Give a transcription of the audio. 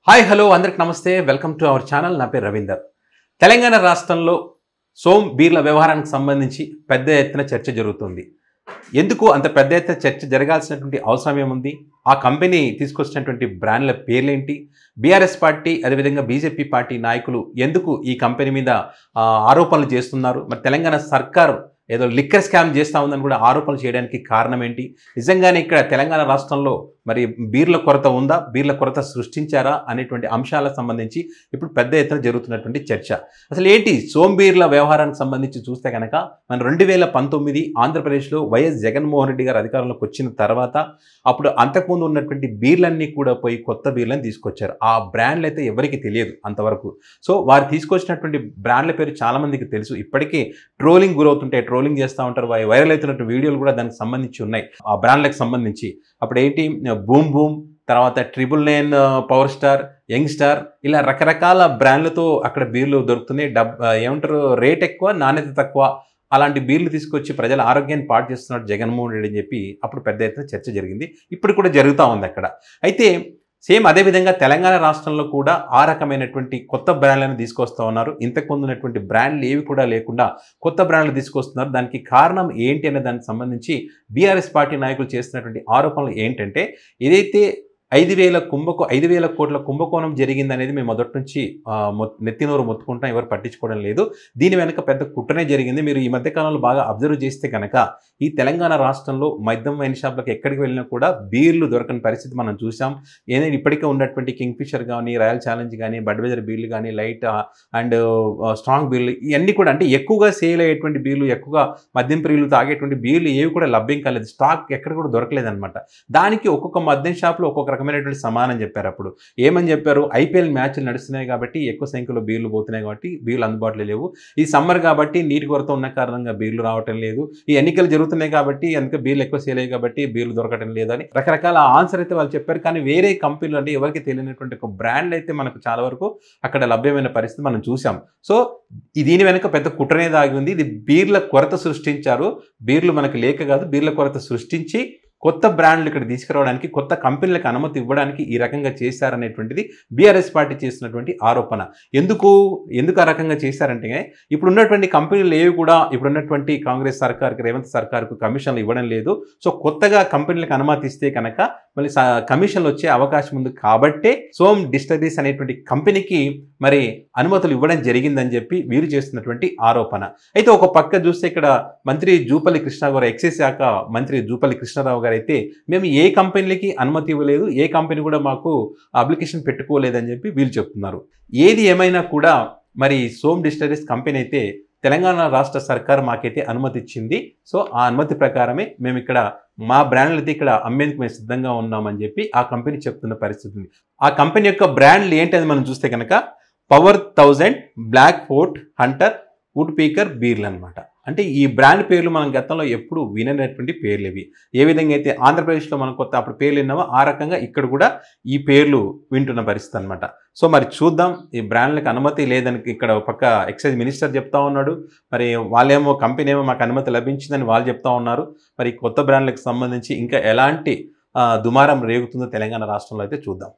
Hi hello అందరికి నమస్తే welcome to our channel. నా పేరు రవీందర్. తెలంగాణ రాష్ట్రంలో సోమ్ బీర్ల వ్యవహారానికి సంబంధించి పెద్ద ఎత్తున చర్చ జరుగుతుంది. ఎందుకు అంత పెద్ద ఎత్తున చర్చ జరగాల్సినటువంటి అవసరం ఏముంది? ఆ కంపెనీ తీసుకొచ్చినటువంటి బ్రాండ్ల పేర్లేంటి? బీఆర్ఎస్ పార్టీ అదేవిధంగా బీజేపీ పార్టీ నాయకులు ఎందుకు ఈ కంపెనీ మీద ఆరోపణలు చేస్తున్నారు? మరి తెలంగాణ సర్కారు ఏదో లిక్కర్ స్కామ్ చేస్తూ ఉందని కూడా ఆరోపణలు చేయడానికి కారణం ఏంటి? నిజంగానే ఇక్కడ తెలంగాణ రాష్ట్రంలో మరి బీర్ల కొరత ఉందా, బీర్ల కొరత సృష్టించారా అనేటువంటి అంశాలకు సంబంధించి ఇప్పుడు పెద్ద ఎత్తున జరుగుతున్నటువంటి చర్చ. అసలు ఏంటి సోమ్ బీర్ల వ్యవహారానికి సంబంధించి చూస్తే కనుక మన 2019 ఆంధ్రప్రదేశ్లో వైఎస్ జగన్మోహన్ రెడ్డి గారు అధికారంలోకి వచ్చిన తర్వాత అప్పుడు అంతకుముందు ఉన్నటువంటి బీర్లన్నీ కూడా పోయి కొత్త బీర్లను తీసుకొచ్చారు. ఆ బ్రాండ్లు అయితే ఎవరికి తెలియదు అంతవరకు. సో వారు తీసుకొచ్చినటువంటి బ్రాండ్ల పేరు చాలామందికి తెలుసు. ఇప్పటికీ ట్రోలింగ్ గురవుతుంటాయి, ట్రోలింగ్ చేస్తూ ఉంటారు. వైరల్ అవుతున్నటువంటి వీడియోలు కూడా దానికి సంబంధించి ఉన్నాయి. ఆ బ్రాండ్లకు సంబంధించి అప్పుడు ఏంటి బూమ్ బూమ్, తర్వాత 999 పవర్ స్టార్, యంగ్ స్టార్, ఇలా రకరకాల బ్రాండ్లతో అక్కడ బీర్లు దొరుకుతున్నాయి. ఏమంటారు, రేట్ ఎక్కువ నాణ్యత తక్కువ, అలాంటి బీర్లు తీసుకొచ్చి ప్రజల ఆరోగ్యాన్ని పాడు చేస్తున్నాడు జగన్మోహన్ రెడ్డి అని చెప్పి అప్పుడు పెద్ద ఎత్తున చర్చ జరిగింది. ఇప్పుడు కూడా జరుగుతూ ఉంది అక్కడ. అయితే సేమ్ అదేవిధంగా తెలంగాణ రాష్ట్రంలో కూడా ఆ రకమైనటువంటి కొత్త బ్రాండ్లను తీసుకొస్తూ ఉన్నారు. ఇంతకుముందు ఉన్నటువంటి బ్రాండ్లు ఏవి కూడా లేకుండా కొత్త బ్రాండ్లు తీసుకొస్తున్నారు. దానికి కారణం ఏంటి అనే దానికి సంబంధించి బీఆర్ఎస్ పార్టీ నాయకులు చేస్తున్నటువంటి ఆరోపణలు ఏంటంటే, ఏదైతే 5,000 కోట్ల కుంభకోణం జరిగిందనేది మేము మొదటి నుంచి నెత్తినోరు మొత్తుకుంటాం, ఎవరు పట్టించుకోవడం లేదు. దీని వెనక పెద్ద కుట్రనే జరిగింది. మీరు ఈ మధ్యకాలంలో బాగా అబ్జర్వ్ చేస్తే కనుక ఈ తెలంగాణ రాష్ట్రంలో మద్యం వైన్ షాప్లకు ఎక్కడికి వెళ్ళినా కూడా బీర్లు దొరకని పరిస్థితి మనం చూసాం. ఏదైనా ఇప్పటికే ఉన్నటువంటి కింగ్ ఫిషర్ కానీ, రాయల్ ఛాలెంజ్ కానీ, బడ్వెజర్ బీర్లు కానీ, లైట్ అండ్ స్ట్రాంగ్ బీర్లు, ఇవన్నీ కూడా అంటే ఎక్కువగా సేల్ అయ్యేటువంటి బీర్లు, ఎక్కువగా మద్యం ప్రియులు తాగేటువంటి బీర్లు ఏవి కూడా లభ్యం కాలేదు. స్టాక్ ఎక్కడ కూడా దొరకలేదన్నమాట. దానికి ఒక్కొక్క మద్యం షాప్లో ఒక్కొక్క రకమైనటువంటి సమానం చెప్పారు. అప్పుడు ఏమని చెప్పారు, ఐపీఎల్ మ్యాచ్లు నడుస్తున్నాయి కాబట్టి ఎక్కువ సంఖ్యలో బీర్లు పోతున్నాయి కాబట్టి బీర్లు అందుబాటులో లేవు. ఈ సమ్మర్ కాబట్టి నీటి కొరత ఉన్న కారణంగా బీర్లు రావటం లేదు. ఈ ఎన్నికలు జరుగుతున్నాయి కాబట్టి అందుకే బీర్లు ఎక్కువ సేల్ అయ్యాయి కాబట్టి బీర్లు దొరకటం లేదని రకరకాల ఆన్సర్ అయితే వాళ్ళు చెప్పారు. కానీ వేరే కంపెనీలు అంటే ఎవరికి తెలియనటువంటి ఒక బ్రాండ్ అయితే మనకు చాలా వరకు అక్కడ లభ్యమైన పరిస్థితి మనం చూసాం. సో దీని వెనుక పెద్ద కుట్రనే దాగి ఉంది. ఇది బీర్ల కొరత సృష్టించారు. బీర్లు మనకు లేక కాదు, బీర్ల కొరత సృష్టించి కొత్త బ్రాండ్లు ఇక్కడ తీసుకురావడానికి, కొత్త కంపెనీలకు అనుమతి ఇవ్వడానికి ఈ రకంగా చేశారనేటువంటిది బీఆర్ఎస్ పార్టీ చేసినటువంటి ఆరోపణ. ఎందుకు ఆ రకంగా చేశారంటే, ఇప్పుడు ఉన్నటువంటి కంపెనీలు ఏవి కూడా ఇప్పుడున్నటువంటి కాంగ్రెస్ సర్కార్కి, రేవంత్ సర్కార్కు కమిషన్లు ఇవ్వడం లేదు. సో కొత్తగా కంపెనీలకు అనుమతి ఇస్తే కనుక మళ్ళీ కమిషన్లు వచ్చే అవకాశం ఉంది కాబట్టే సోమ్ డిస్టిలరీస్ అనేటువంటి కంపెనీకి మరి అనుమతులు ఇవ్వడం జరిగిందని చెప్పి వీరు చేస్తున్నటువంటి ఆరోపణ. అయితే ఒక పక్క చూస్తే ఇక్కడ మంత్రి జూపల్లి కృష్ణ గారు, ఎక్సైజ్ శాఖ మంత్రి జూపల్లి కృష్ణారావు గారు అయితే మేము ఏ కంపెనీలకి అనుమతి ఇవ్వలేదు, ఏ కంపెనీ కూడా మాకు అప్లికేషన్ పెట్టుకోలేదని చెప్పి వీళ్ళు చెప్తున్నారు. ఏది ఏమైనా కూడా మరి సోమ్ డిస్టిలరీస్ కంపెనీ అయితే తెలంగాణ రాష్ట్ర సర్కార్ మాకైతే అనుమతి ఇచ్చింది. సో ఆ అనుమతి ప్రకారమే మేము ఇక్కడ మా బ్రాండ్లు అయితే ఇక్కడ అమ్మేందుకు మేము సిద్ధంగా ఉన్నామని చెప్పి ఆ కంపెనీ చెప్తున్న పరిస్థితి ఉంది. ఆ కంపెనీ యొక్క బ్రాండ్లు ఏంటని మనం చూస్తే కనుక power 1000, black fort, hunter, woodpecker బీర్లు అనమాట. అంటే ఈ బ్రాండ్ పేర్లు మనం గతంలో ఎప్పుడు విననటువంటి పేర్లు ఇవి. ఏ విధంగా అయితే ఆంధ్రప్రదేశ్లో మనం కొత్త అప్పుడు పేర్లు విన్నామో ఆ రకంగా ఇక్కడ కూడా ఈ పేర్లు వింటున్న పరిస్థితి అనమాట. సో మరి చూద్దాం, ఈ బ్రాండ్లకు అనుమతి లేదని ఇక్కడ పక్క ఎక్సైజ్ మినిస్టర్ చెప్తా ఉన్నాడు. మరి వాళ్ళేమో కంపెనీ ఏమో మాకు అనుమతి లభించిందని వాళ్ళు చెప్తా ఉన్నారు. మరి కొత్త బ్రాండ్లకు సంబంధించి ఇంకా ఎలాంటి దుమారం రేగుతుందో తెలంగాణ రాష్ట్రంలో అయితే చూద్దాం.